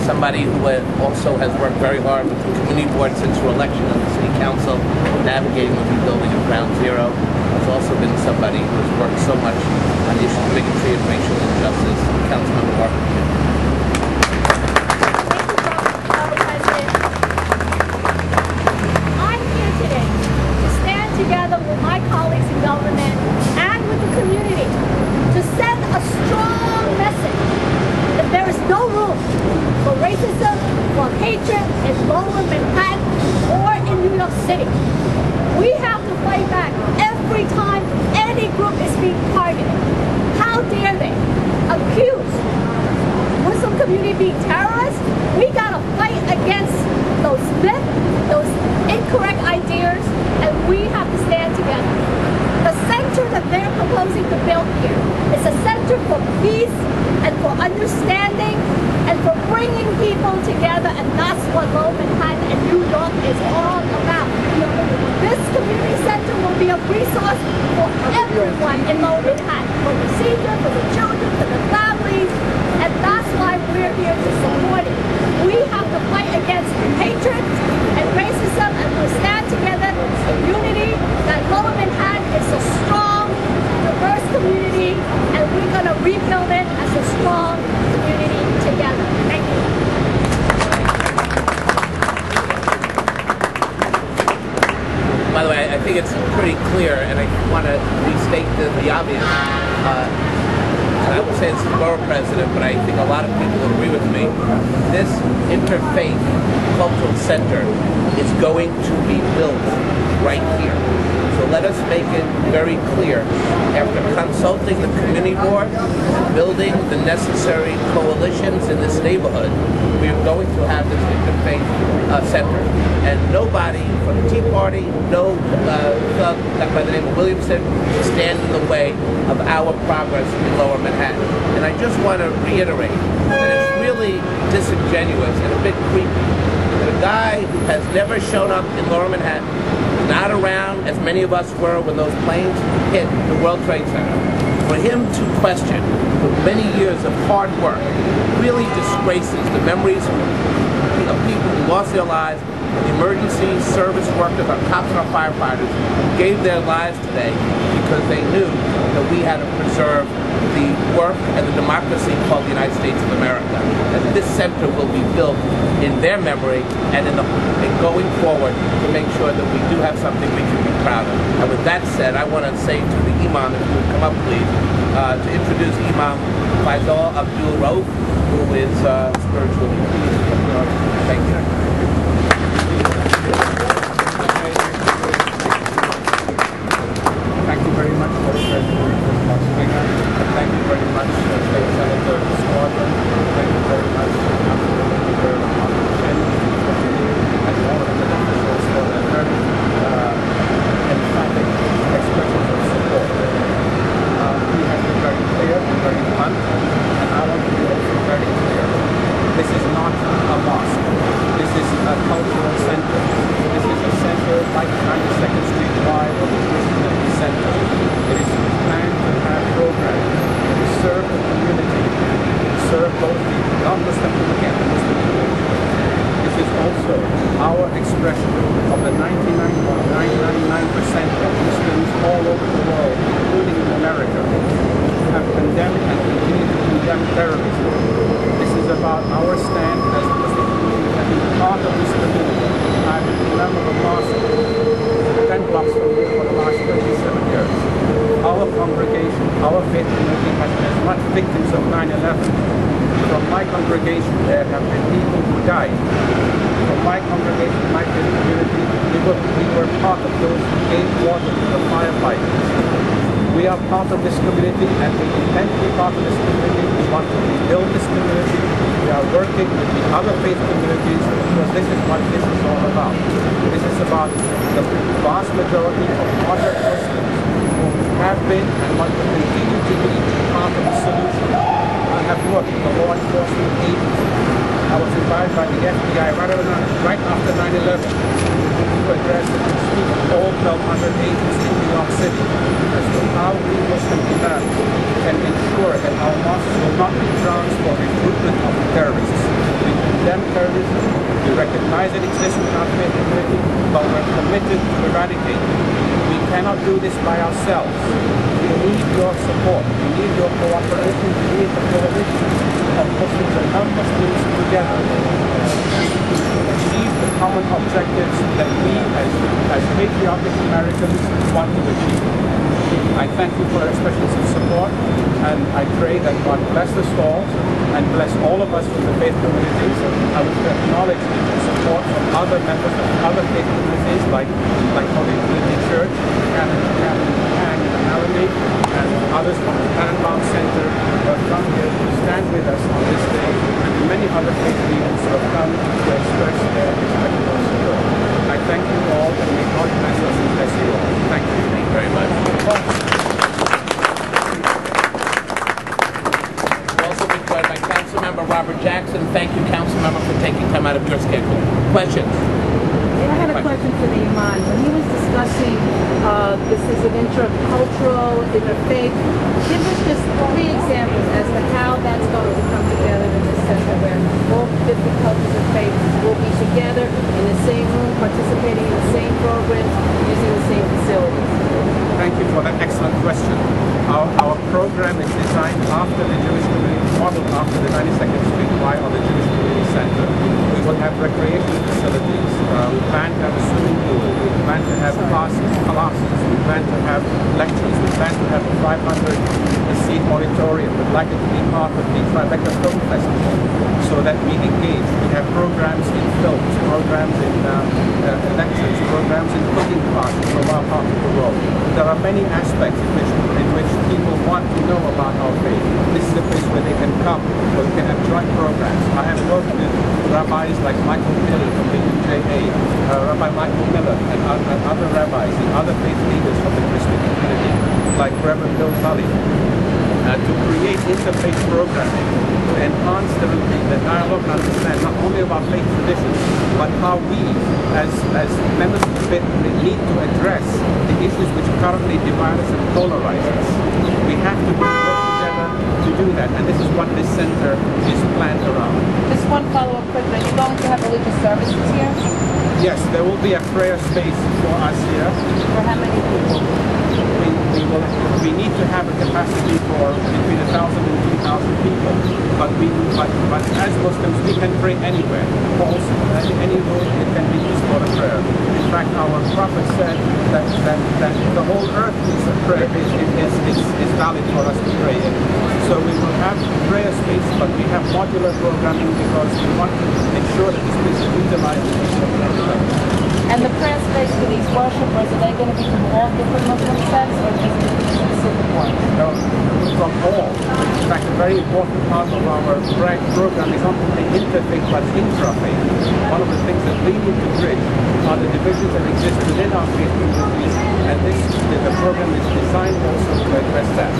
somebody who also has worked very hard with the community board since her election on the city council, navigating the rebuilding of Ground Zero. Has also been somebody who has worked so much on the issues of bigotry and racial injustice. Councilmember Margaret. I'm here today to stand together with my colleagues in government and with the community to send a strong message that there is no room for racism, for hatred in Lower Manhattan or in New York City. We have to fight back every time any group is being targeted. How dare they accuse Muslim community being terrorists? We gotta fight against those myths, those incorrect ideas, and we have to stand together. The center that they're proposing to build here is a center for peace and for understanding and for bringing people together, and that's what Lower Manhattan and New York is all about. This community center will be a resource for everyone in Lower Manhattan, for the seniors, for the children, for the families, and that's why we're here to support it. We have to fight against hatred and racism, and we'll stand together in unity that Lower Manhattan is a strong, diverse community, and we're going to rebuild it as a strong community together. Thank you. By the way, I think it's pretty clear, and I want to restate the obvious. And I will say it's the borough president, but I think a lot of people agree with me. This interfaith cultural center is going to be built right here. So let us make it very clear. After consulting the community board, building the necessary coalitions in this neighborhood, we are going to have this interfaith center. And nobody from the Tea Party, no thug by the name of Williamson, to stand in the way of our progress in Lower Manhattan. And I just want to reiterate that it's really disingenuous and a bit creepy that a guy who has never shown up in Lower Manhattan, not around as many of us were when those planes hit the World Trade Center, for him to question for many years of hard work really disgraces the memories of people who lost their lives, the emergency service workers, our cops and our firefighters, who gave their lives today because they knew that we had to preserve the work and the democracy called the United States of America. And this center will be built in their memory and in going forward to make sure that we do have something we can be proud of. And with that said, I want to say to the Imam, if you would come up please, to introduce Imam Faisal Abdul Rauf, who is spiritual leader. Thank you. Thank you very much, President Speaker. Thank you very much, State Senator Squadron. Thank you very much, Speaker Chen, and all of the officials for their very emphatic expressions of support. We have been very clear and very blunt, and I want to be also very clear. This is not a mosque. This is a cultural center. This is a center like 92nd Street Drive or the Christian Center. It is planned to have programs to serve the community, to serve both the non-Muslim community and the Muslim community. This is also our expression of the 99.999% of Muslims all over the world, including in America, who have condemned and continue to condemn terrorism. This is about our stand as a Muslim community and being part of this community. I've been a member of a mosque 10 blocks from here for the last 37 years. Our congregation, our faith community has been as much victims of 9/11. From my congregation, there have been people who died. From my congregation, my faith community, we were part of those who gave water to the firefighters. We are part of this community, and we intend to be part of this community. We want to rebuild this community. We are working with the other faith communities because this is what this is all about. This is about the vast majority of modern Muslims who have been and want to continue to be part of the solution. I have worked with the law enforcement agencies. I was invited by the FBI right after 9/11 to address and speak to all 1,200 agents in New York City as to how we Muslim imams can ensure that our mosques will not be grounds for recruitment of terrorists. We denies it exists within our faith community, but we're committed to eradicate it. We cannot do this by ourselves. We need your support. We need your cooperation. We need the coalition of Muslims and non-Muslims together to achieve the common objectives that we as patriotic Americans want to achieve. I thank you for your expressions of support, and I pray that God bless us all and bless all of us from the faith communities. I would acknowledge the support from other members of other faith communities like Holy Trinity Church, and Aramaic, and others from the Islamic Center who have come here to stand with us on this day, and many other faith leaders who have come to express their respectful support. I thank you all, and may God bless us and bless you all. Thank you. Thank you very much. We're also being joined by Councilmember Robert Jackson. Thank you, Councilmember, for taking time out of your schedule. Questions? I had a question for the Imam. When he was discussing this is an intercultural, interfaith, give us just 3 examples as to how that's going to come together in this center where all different cultures and faiths will be together in the same room, participating in the same programs, using the same facilities. Thank you for that excellent question. Our program is designed after the Jewish community, modeled after the 92nd Street Y of the Jewish Community Center. We will have recreation facilities. We plan to have a swimming pool. We plan to have classes. We plan to have lectures. We plan to have a 500-seat auditorium. We'd like it to be part of the Tribeca Film Festival so that we engage. We have programs in films, programs in lectures, programs in cooking classes from our part of the world. There are many aspects in which people want to know about our faith. This is a place where they can come, where we can have joint programs. I have worked with rabbis like Michael Miller from the UJA, Rabbi Michael Miller, and other rabbis and other faith leaders from the Christian community, like Reverend Bill Tully, to create interfaith programming to enhance the dialogue and understand not only of our faith traditions, but how we, as members of the faith community, need to address the issues which currently divide us and polarize us. We have to work together to do that, and this is what this center is planned around. Just one follow-up question. Are you going to have religious services here? Yes, there will be a prayer space for us here. For how many people? We need to have a capacity for between 1,000 and 2,000 people, but as Muslims we can pray anywhere. Also, any room it can be used for a prayer. In fact, our Prophet said that the whole earth is a prayer, is valid for us to pray in. So we will have prayer space, but we have modular programming because we want to ensure that this place is utilized. And the prayer space for these worshipers, are they going to be from all different Muslim sects or just specific ones? No, from all. In fact, a very important part of our program is not only interfaith but intra-faith. One of the things that we need to bridge are the divisions that exist within our faith communities, and the program is designed also to address that.